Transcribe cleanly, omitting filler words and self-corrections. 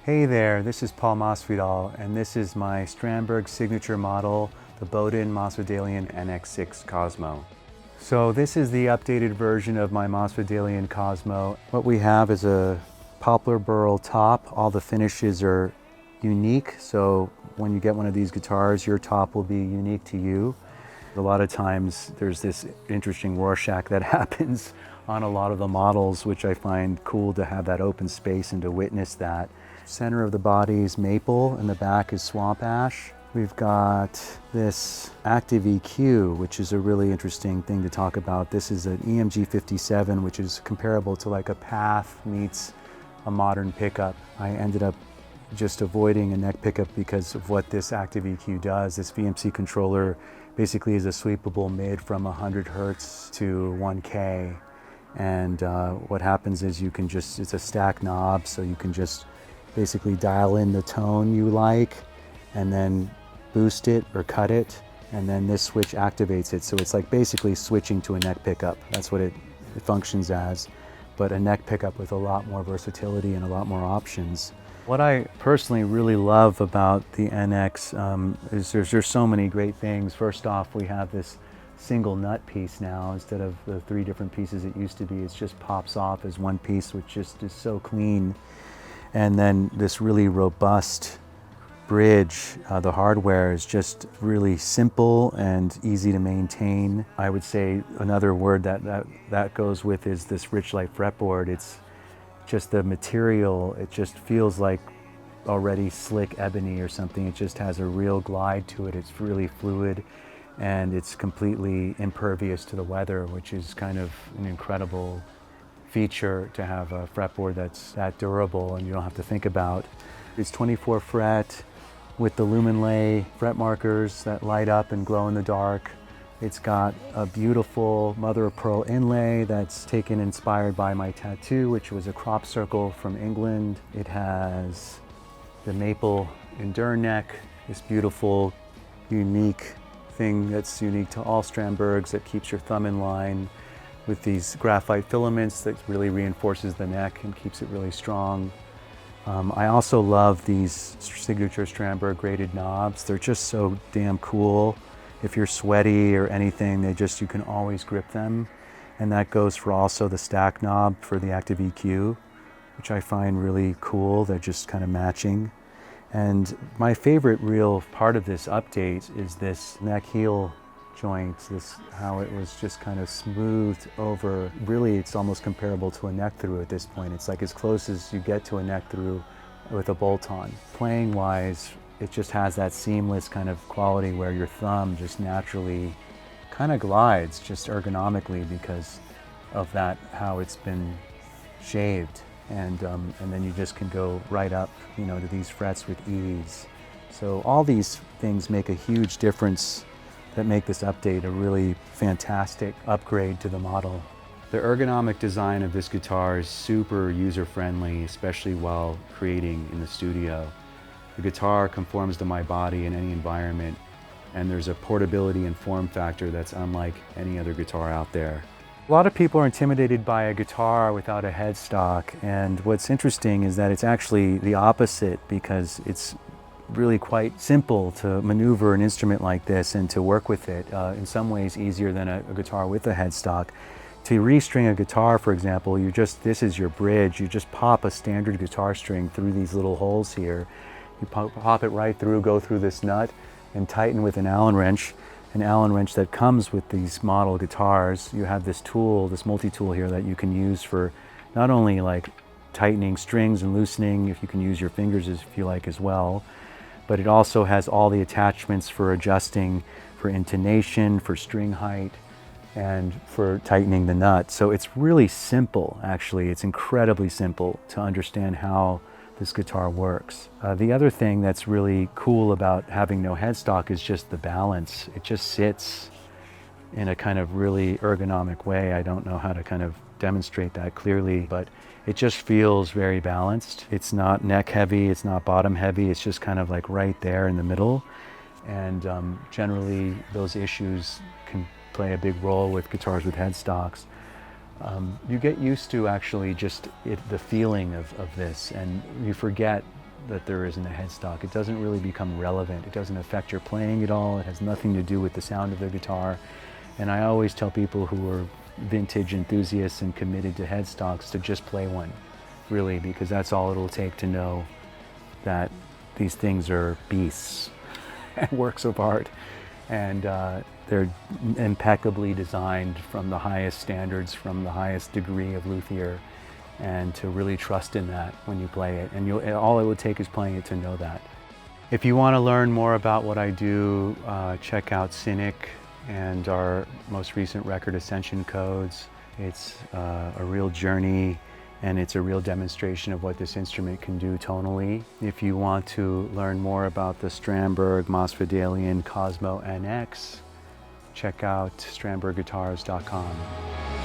Hey there, this is Paul Masvidal, and this is my Strandberg signature model, the Boden Masvidalien NX Cosmo. So this is the updated version of my Masvidalien Cosmo. What we have is a Poplar Burl top. All the finishes are unique, so when you get one of these guitars, your top will be unique to you. A lot of times there's this interesting Rorschach that happens on a lot of the models, which I find cool to have that open space and to witness that. Center of the body is maple and the back is swamp ash. We've got this active EQ, which is a really interesting thing to talk about. This is an EMG 57, which is comparable to like a Path meets a modern pickup. I ended up just avoiding a neck pickup because of what this active EQ does. This VMC controller basically is a sweepable mid from 100 Hertz to 1K. And what happens is you can just, it's a stack knob, so you can just basically dial in the tone you like and then boost it or cut it, and then this switch activates it. So it's like basically switching to a neck pickup. That's what it functions as, but a neck pickup with a lot more versatility and a lot more options. What I personally really love about the NX is there's so many great things. First off, we have this single nut piece now instead of the 3 different pieces it used to be. It just pops off as one piece, which just is so clean. And then this really robust bridge, the hardware is just really simple and easy to maintain. I would say another word that goes with is this Richlite fretboard. It's just the material, it just feels like already slick ebony or something. It just has a real glide to it. It's really fluid and it's completely impervious to the weather, which is kind of an incredible feature to have a fretboard that's that durable and you don't have to think about. It's 24 fret with the inlay fret markers that light up and glow in the dark. It's got a beautiful mother of pearl inlay that's inspired by my tattoo, which was a crop circle from England. It has the maple endure neck, this beautiful, unique thing that's unique to all Strandbergs that keeps your thumb in line, with these graphite filaments that really reinforces the neck and keeps it really strong. I also love these signature Strandberg graded knobs. They're just so damn cool. If you're sweaty or anything, you can always grip them. And that goes for also the stack knob for the active EQ, which I find really cool. They're just kind of matching. And my favorite real part of this update is this neck heel joint, how it was just kind of smoothed over. Really, it's almost comparable to a neck through at this point. It's like as close as you get to a neck through with a bolt on. Playing wise, it just has that seamless kind of quality where your thumb just naturally kind of glides just ergonomically because of that, how it's been shaved. And then you just can go right up, to these frets with ease. So all these things make a huge difference that make this update a really fantastic upgrade to the model. The ergonomic design of this guitar is super user-friendly, especially while creating in the studio. The guitar conforms to my body in any environment, and there's a portability and form factor that's unlike any other guitar out there. A lot of people are intimidated by a guitar without a headstock, and what's interesting is that it's actually the opposite, because it's really quite simple to maneuver an instrument like this and to work with it. In some ways easier than a guitar with a headstock. To restring a guitar, for example, this is your bridge. You just pop a standard guitar string through these little holes here. You pop it right through, go through this nut, and tighten with an Allen wrench. An Allen wrench that comes with these model guitars. You have this tool, this multi-tool here that you can use for not only like tightening strings and loosening, if you can use your fingers if you like as well, but it also has all the attachments for adjusting for intonation, for string height, and for tightening the nut. So it's really simple, actually. It's incredibly simple to understand how this guitar works. The other thing that's really cool about having no headstock is just the balance. It just sits in a kind of really ergonomic way. I don't know how to kind of demonstrate that clearly, but it just feels very balanced. It's not neck heavy, it's not bottom heavy, it's just kind of like right there in the middle. And generally those issues can play a big role with guitars with headstocks. You get used to actually just the feeling of this, and you forget that there is in a headstock. It doesn't really become relevant. It doesn't affect your playing at all. It has nothing to do with the sound of the guitar. And I always tell people who are vintage enthusiasts and committed to headstocks to just play one, really, because that's all it'll take to know that these things are beasts and works of art. And they're impeccably designed from the highest standards, from the highest degree of luthier, and to really trust in that when you play it. And all it would take is playing it to know that. If you want to learn more about what I do, check out Cynic and our most recent record, Ascension Codes. It's a real journey, and it's a real demonstration of what this instrument can do tonally. If you want to learn more about the Strandberg Masvidalien Cosmo NX, check out strandbergguitars.com.